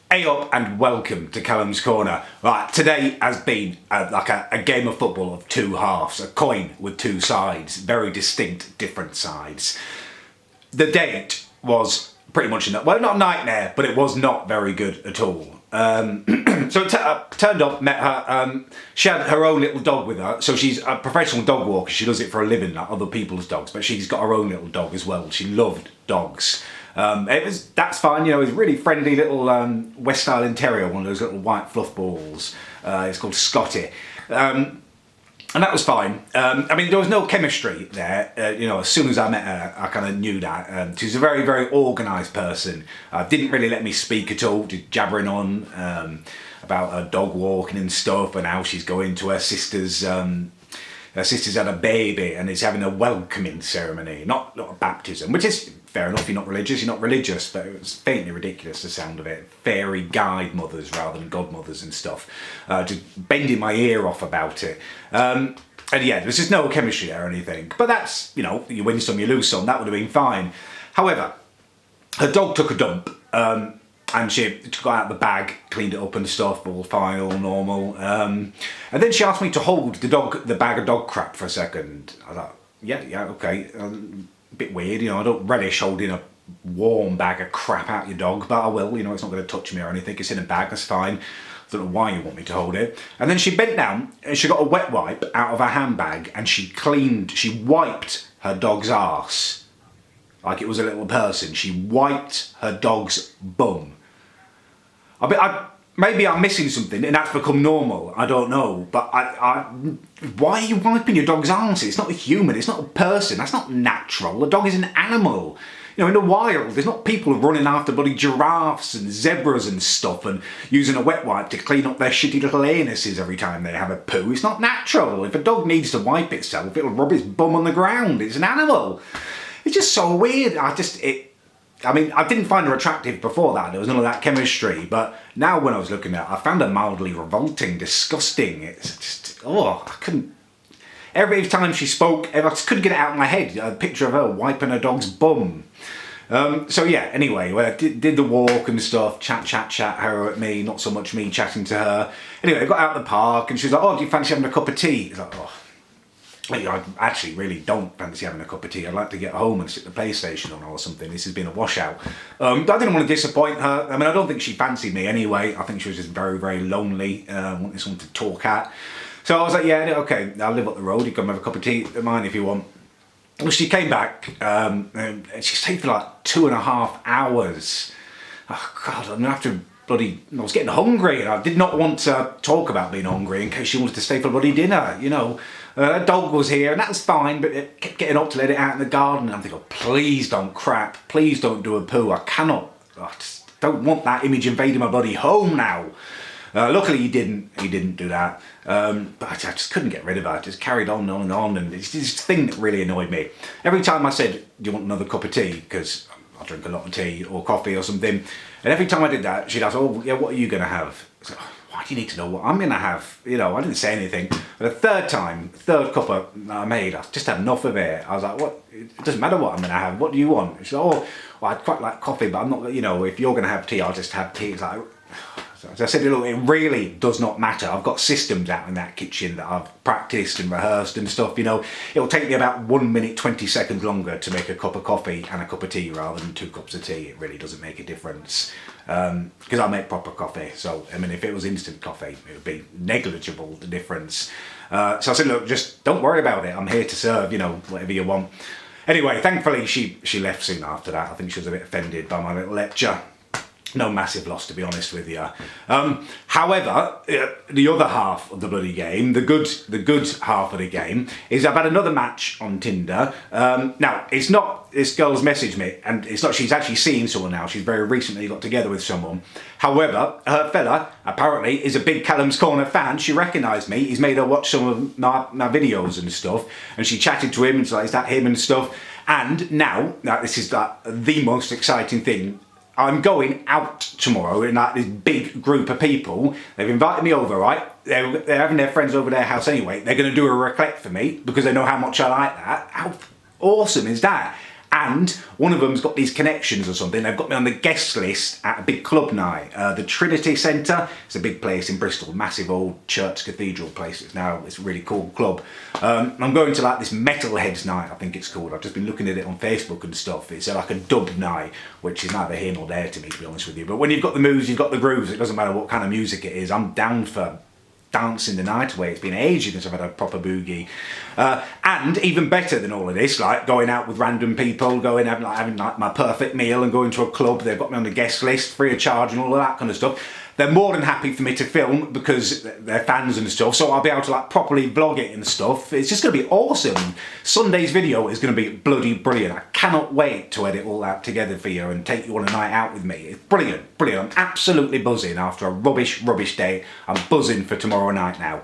Hey up and welcome to Callum's Corner. Right, today has been like a game of football of two halves, a coin with two sides, very distinct, different sides. The date was pretty much, not a nightmare, but it was not very good at all. So I turned up, met her, she had her own little dog with her, so she's a professional dog walker, she does it for a living like other people's dogs, but she's got her own little dog as well, she loved dogs. That's fine, you know, it's a really friendly little West Island Terrier, one of those little white fluff balls. It's called Scotty. And that was fine. I mean, there was no chemistry there. You know, as soon as I met her, I kind of knew that. She's a very, very organised person. Didn't really let me speak at all, just jabbering on about her dog walking and stuff and how she's going to her sister's had a baby and is having a welcoming ceremony, not a baptism, which is fair enough. You're not religious, but it was faintly ridiculous, the sound of it. Fairy guide mothers rather than godmothers and stuff. Just bending my ear off about it. And yeah, there was just no chemistry there or anything. But that's, you know, you win some, you lose some, that would have been fine. However, her dog took a dump. And she got out the bag, cleaned it up and stuff, all fine, all normal. And then she asked me to hold the bag of dog crap for a second. I thought, yeah, okay. A bit weird, you know, I don't relish holding a warm bag of crap out your dog, but I will, you know, it's not going to touch me or anything. It's in a bag, that's fine. I don't know why you want me to hold it. And then she bent down and she got a wet wipe out of her handbag and she wiped her dog's arse. Like it was a little person. She wiped her dog's bum. Maybe I'm missing something and that's become normal, I don't know, but why are you wiping your dog's arse? It's not a human, it's not a person, that's not natural. A dog is an animal. You know, in the wild, there's not people running after bloody giraffes and zebras and stuff and using a wet wipe to clean up their shitty little anuses every time they have a poo. It's not natural. If a dog needs to wipe itself, it'll rub its bum on the ground. It's an animal. It's just so weird. I mean, I didn't find her attractive before that. There was none of that chemistry. But now when I was looking at her, I found her mildly revolting, disgusting. It's just, I couldn't. Every time she spoke, I just couldn't get it out of my head. A picture of her wiping her dog's bum. So yeah, anyway, I did the walk and stuff, chat, her at me, not so much me chatting to her. Anyway, I got out of the park and she was like, oh, do you fancy having a cup of tea? It's like, I actually really don't fancy having a cup of tea. I'd like to get home and stick the PlayStation on or something. This has been a washout. I didn't want to disappoint her. I mean, I don't think she fancied me anyway. I think she was just very, very lonely, wanting someone to talk at. So I was like, yeah, okay, I'll live up the road. You can have a cup of tea, mine if you want. Well, she came back and she stayed for like 2.5 hours. Oh God, I'm gonna have to I was getting hungry and I did not want to talk about being hungry in case she wanted to stay for bloody dinner, you know. Her dog was here and that was fine, but it kept getting up to let it out in the garden and I'm thinking, oh, please don't crap, please don't do a poo, I just don't want that image invading my bloody home now. Luckily he didn't do that, but I just couldn't get rid of her. I just carried on and it's this thing that really annoyed me. Every time I said, do you want another cup of tea, because I drink a lot of tea or coffee or something, and every time I did that she'd ask, oh yeah, what are you going to have? I was like, why do you need to know what I'm going to have? You know, I didn't say anything. But the third cup I made, I just had enough of it. I was like, what? It doesn't matter what I'm going to have. What do you want? She said, oh, well, I'd quite like coffee, but I'm not, you know, if you're going to have tea, I'll just have tea. It's like, as I said, look, it really does not matter. I've got systems out in that kitchen that I've practiced and rehearsed and stuff, you know. It'll take me about 1 minute, 20 seconds longer to make a cup of coffee and a cup of tea rather than 2 cups of tea. It really doesn't make a difference. Because I make proper coffee. So, I mean, if it was instant coffee, it would be negligible, the difference. So I said, look, just don't worry about it. I'm here to serve, you know, whatever you want. Anyway, thankfully, she left soon after that. I think she was a bit offended by my little lecture. No massive loss, to be honest with you. However, the other half of the bloody game, the good half of the game, is I've had another match on Tinder. Now, it's not this girl's messaged me, and it's not she's actually seeing someone now. She's very recently got together with someone. However, her fella apparently is a big Callum's Corner fan. She recognised me. He's made her watch some of my videos and stuff, and she chatted to him and said, is that him and stuff? And now this is the most exciting thing. I'm going out tomorrow in like this big group of people. They've invited me over, right? They're having their friends over their house anyway. They're going to do a raclette for me because they know how much I like that. How awesome is that? And one of them's got these connections or something. They've got me on the guest list at a big club night. The Trinity Centre. It's a big place in Bristol, massive old church cathedral place. It's a really cool club. I'm going to like this Metalheads night, I think it's called. I've just been looking at it on Facebook and stuff. It's like a dub night, which is neither here nor there to me, to be honest with you. But when you've got the moves, you've got the grooves. It doesn't matter what kind of music it is. I'm down for dancing the night away. It's been ages since I've had a proper boogie. And even better than all of this, like going out with random people, having like my perfect meal and going to a club. They've got me on the guest list, free of charge and all of that kind of stuff. They're more than happy for me to film because they're fans and stuff, so I'll be able to like properly vlog it and stuff. It's just going to be awesome. Sunday's video is going to be bloody brilliant. I cannot wait to edit all that together for you and take you on a night out with me. It's brilliant, brilliant. I'm absolutely buzzing after a rubbish day. I'm buzzing for tomorrow night now.